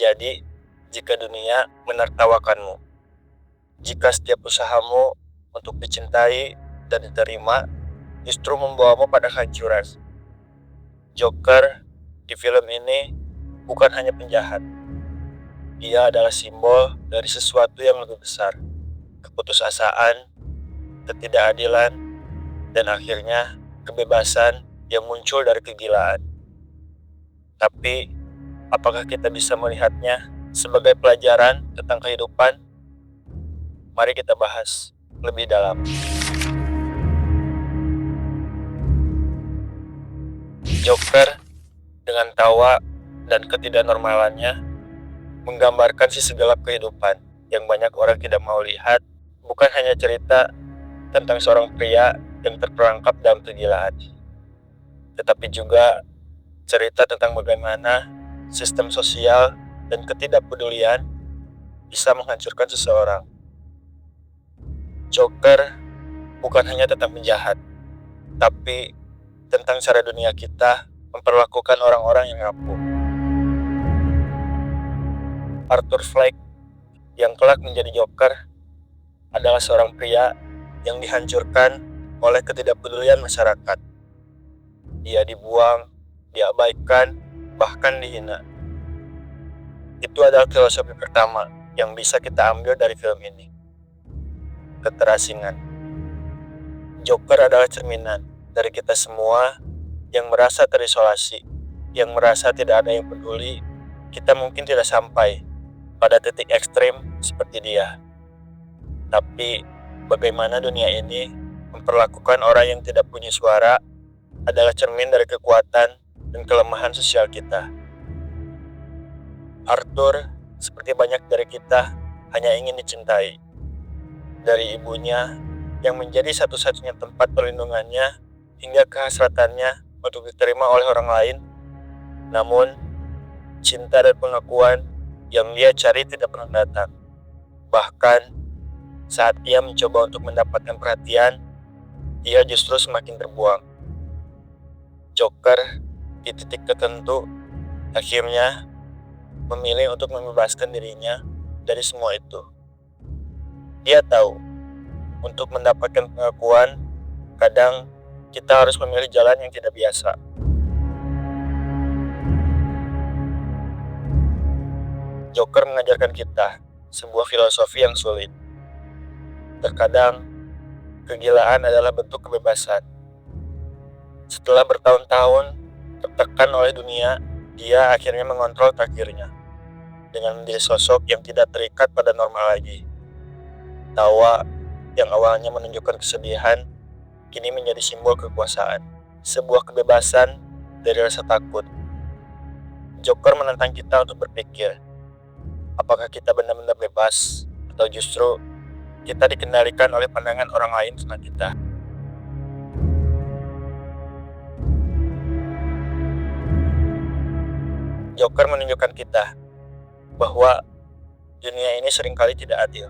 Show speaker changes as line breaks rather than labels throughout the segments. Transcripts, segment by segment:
terjadi jika dunia menertawakanmu? Jika setiap usahamu untuk dicintai dan diterima justru membawamu pada kehancuran. Joker di film ini bukan hanya penjahat. Dia adalah simbol dari sesuatu yang lebih besar. Keputusasaan, ketidakadilan, dan akhirnya kebebasan yang muncul dari kegilaan. Tapi, apakah kita bisa melihatnya sebagai pelajaran tentang kehidupan? Mari kita bahas lebih dalam. Joker dengan tawa dan ketidaknormalannya menggambarkan sisi gelap kehidupan yang banyak orang tidak mau lihat. Bukan hanya cerita tentang seorang pria yang terperangkap dalam kegilaan, tetapi juga cerita tentang bagaimana sistem sosial dan ketidakpedulian bisa menghancurkan seseorang. Joker bukan hanya tentang penjahat, tapi tentang cara dunia kita memperlakukan orang-orang yang rapuh. Arthur Fleck yang kelak menjadi Joker adalah seorang pria yang dihancurkan oleh ketidakpedulian masyarakat. Dia dibuang, diabaikan, bahkan dihina. Itu adalah filosofi pertama yang bisa kita ambil dari film ini. Keterasingan. Joker adalah cerminan dari kita semua yang merasa terisolasi, yang merasa tidak ada yang peduli. Kita mungkin tidak sampai pada titik ekstrim seperti dia. Tapi bagaimana dunia ini memperlakukan orang yang tidak punya suara adalah cermin dari kekuatan dan kelemahan sosial kita. Arthur, seperti banyak dari kita, hanya ingin dicintai. Dari ibunya yang menjadi satu-satunya tempat perlindungannya hingga kehasratannya untuk diterima oleh orang lain. Namun, cinta dan pengakuan yang dia cari tidak pernah datang. Bahkan, saat ia mencoba untuk mendapatkan perhatian, ia justru semakin terbuang. Joker di titik tertentu akhirnya memilih untuk membebaskan dirinya dari semua itu. Dia tahu, untuk mendapatkan pengakuan, kadang kita harus memilih jalan yang tidak biasa. Joker mengajarkan kita sebuah filosofi yang sulit. Terkadang, kegilaan adalah bentuk kebebasan. Setelah bertahun-tahun tertekan oleh dunia, dia akhirnya mengontrol takdirnya dengan menjadi sosok yang tidak terikat pada norma lagi. Tawa yang awalnya menunjukkan kesedihan, kini menjadi simbol kekuasaan. Sebuah kebebasan dari rasa takut. Joker menantang kita untuk berpikir, apakah kita benar-benar bebas atau justru kita dikendalikan oleh pandangan orang lain tentang kita. Joker menunjukkan kita bahwa dunia ini seringkali tidak adil.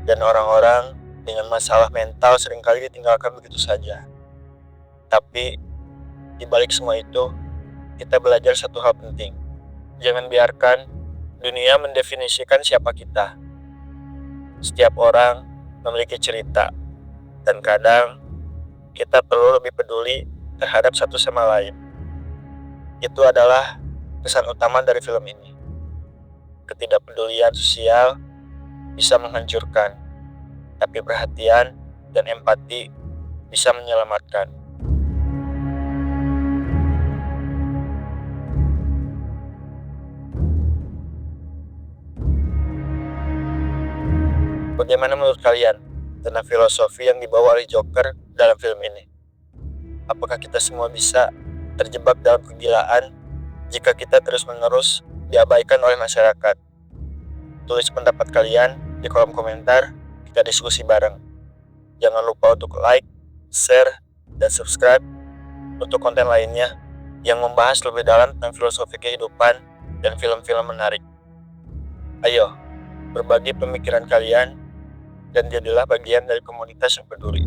Dan orang-orang dengan masalah mental seringkali ditinggalkan begitu saja. Tapi, di balik semua itu, kita belajar satu hal penting. Jangan biarkan dunia mendefinisikan siapa kita. Setiap orang memiliki cerita, dan kadang kita perlu lebih peduli terhadap satu sama lain. Itu adalah pesan utama dari film ini. Ketidakpedulian sosial bisa menghancurkan, tapi perhatian dan empati bisa menyelamatkan. Bagaimana menurut kalian tentang filosofi yang dibawa oleh Joker dalam film ini? Apakah kita semua bisa terjebak dalam kegilaan jika kita terus-menerus diabaikan oleh masyarakat? Tulis pendapat kalian di kolom komentar, kita diskusi bareng. Jangan lupa untuk like, share, dan subscribe untuk konten lainnya yang membahas lebih dalam tentang filosofi kehidupan dan film-film menarik. Ayo, berbagi pemikiran kalian dan jadilah bagian dari komunitas yang peduli.